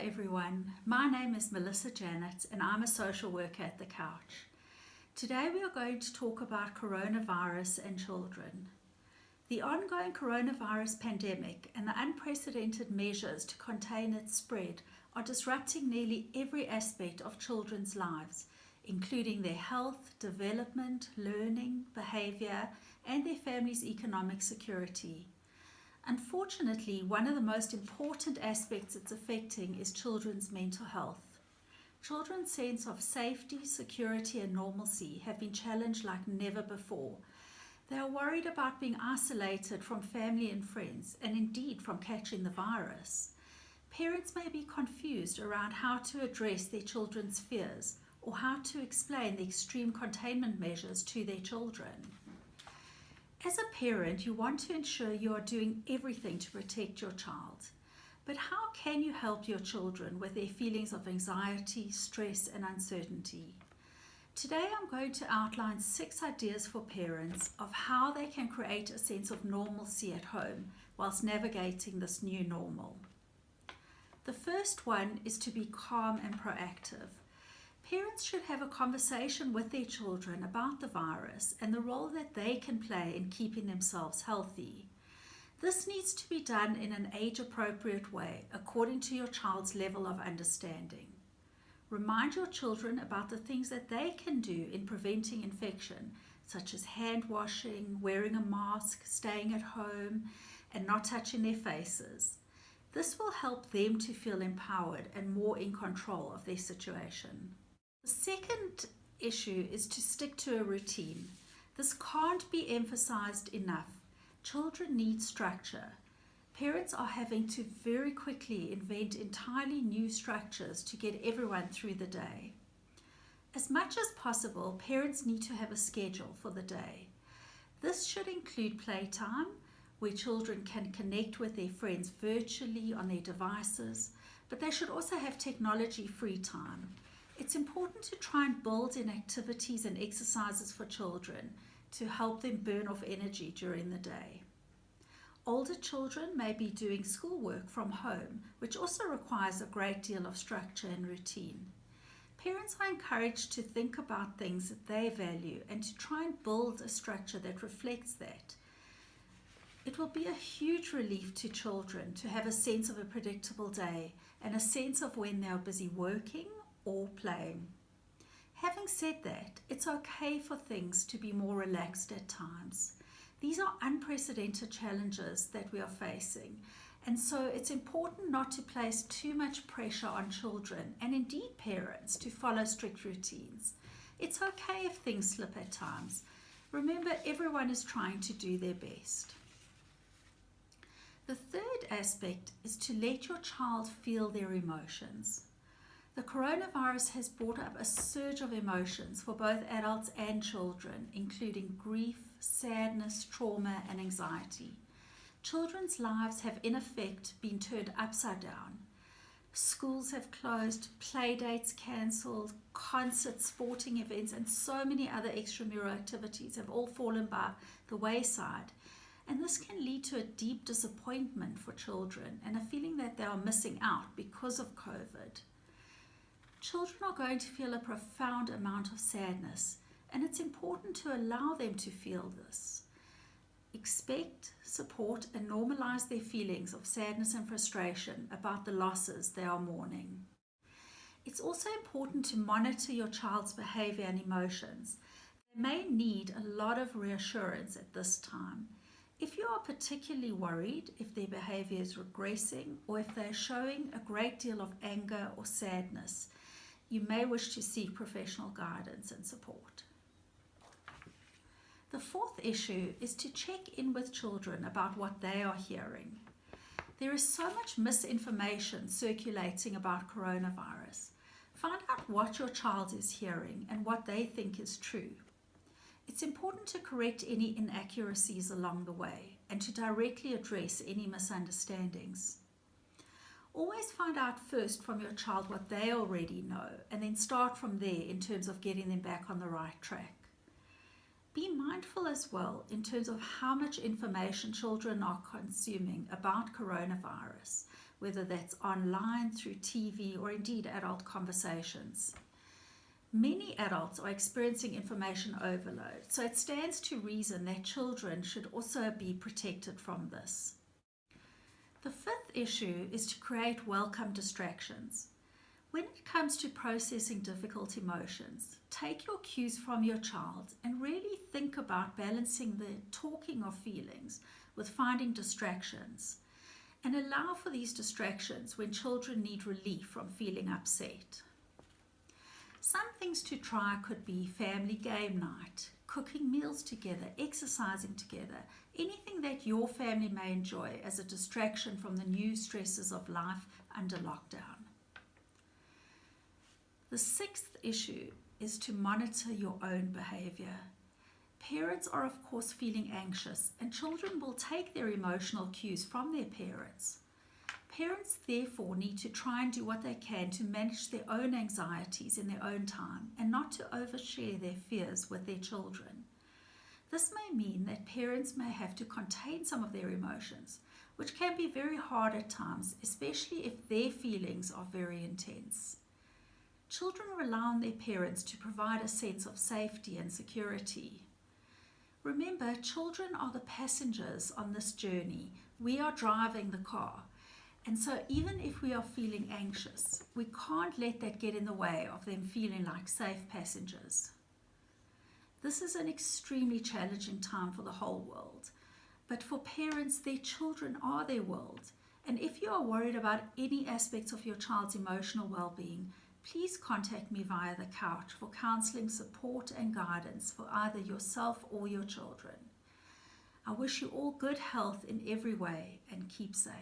everyone, my name is Melissa Janet and I'm a social worker at The Couch. Today we are going to talk about coronavirus and children. The ongoing coronavirus pandemic and the unprecedented measures to contain its spread are disrupting nearly every aspect of children's lives, including their health, development, learning, behavior, and their family's economic security. Unfortunately, one of the most important aspects it's affecting is children's mental health. Children's sense of safety, security, and normalcy have been challenged like never before. They are worried about being isolated from family and friends, and indeed from catching the virus. Parents may be confused around how to address their children's fears or how to explain the extreme containment measures to their children. As a parent, you want to ensure you are doing everything to protect your child. But how can you help your children with their feelings of anxiety, stress, and uncertainty? Today, I'm going to outline 6 ideas for parents of how they can create a sense of normalcy at home whilst navigating this new normal. The first one is to be calm and proactive. Parents should have a conversation with their children about the virus and the role that they can play in keeping themselves healthy. This needs to be done in an age-appropriate way according to your child's level of understanding. Remind your children about the things that they can do in preventing infection, such as hand washing, wearing a mask, staying at home, and not touching their faces. This will help them to feel empowered and more in control of their situation. The second issue is to stick to a routine. This can't be emphasized enough. Children need structure. Parents are having to very quickly invent entirely new structures to get everyone through the day. As much as possible, parents need to have a schedule for the day. This should include playtime, where children can connect with their friends virtually on their devices, but they should also have technology-free time. It's important to try and build in activities and exercises for children to help them burn off energy during the day. Older children may be doing schoolwork from home, which also requires a great deal of structure and routine. Parents are encouraged to think about things that they value and to try and build a structure that reflects that. It will be a huge relief to children to have a sense of a predictable day and a sense of when they are busy working or playing. Having said that, it's okay for things to be more relaxed at times. These are unprecedented challenges that we are facing, and so it's important not to place too much pressure on children and indeed parents to follow strict routines. It's okay if things slip at times. Remember, everyone is trying to do their best. The third aspect is to let your child feel their emotions. The coronavirus has brought up a surge of emotions for both adults and children, including grief, sadness, trauma, and anxiety. Children's lives have in effect been turned upside down. Schools have closed, play dates cancelled, concerts, sporting events, and so many other extramural activities have all fallen by the wayside. And this can lead to a deep disappointment for children and a feeling that they are missing out because of COVID. Children are going to feel a profound amount of sadness, and it's important to allow them to feel this. Expect, support, and normalize their feelings of sadness and frustration about the losses they are mourning. It's also important to monitor your child's behavior and emotions. They may need a lot of reassurance at this time. If you are particularly worried if their behavior is regressing or if they are showing a great deal of anger or sadness, you may wish to seek professional guidance and support. The fourth issue is to check in with children about what they are hearing. There is so much misinformation circulating about coronavirus. Find out what your child is hearing and what they think is true. It's important to correct any inaccuracies along the way and to directly address any misunderstandings. Always find out first from your child what they already know and then start from there in terms of getting them back on the right track. Be mindful as well in terms of how much information children are consuming about coronavirus, whether that's online, through TV, or indeed adult conversations. Many adults are experiencing information overload, so it stands to reason that children should also be protected from this. The fifth issue is to create welcome distractions. When it comes to processing difficult emotions, take your cues from your child and really think about balancing the talking of feelings with finding distractions, and allow for these distractions when children need relief from feeling upset. Some things to try could be family game night, cooking meals together, exercising together, anything that your family may enjoy as a distraction from the new stresses of life under lockdown. The sixth issue is to monitor your own behavior. Parents are of course feeling anxious, and children will take their emotional cues from their parents. Parents therefore need to try and do what they can to manage their own anxieties in their own time and not to overshare their fears with their children. This may mean that parents may have to contain some of their emotions, which can be very hard at times, especially if their feelings are very intense. Children rely on their parents to provide a sense of safety and security. Remember, children are the passengers on this journey. We are driving the car. And so even if we are feeling anxious, we can't let that get in the way of them feeling like safe passengers. This is an extremely challenging time for the whole world, but for parents, their children are their world. And if you are worried about any aspects of your child's emotional well-being, please contact me via the couch for counseling, support and guidance for either yourself or your children. I wish you all good health in every way and keep safe.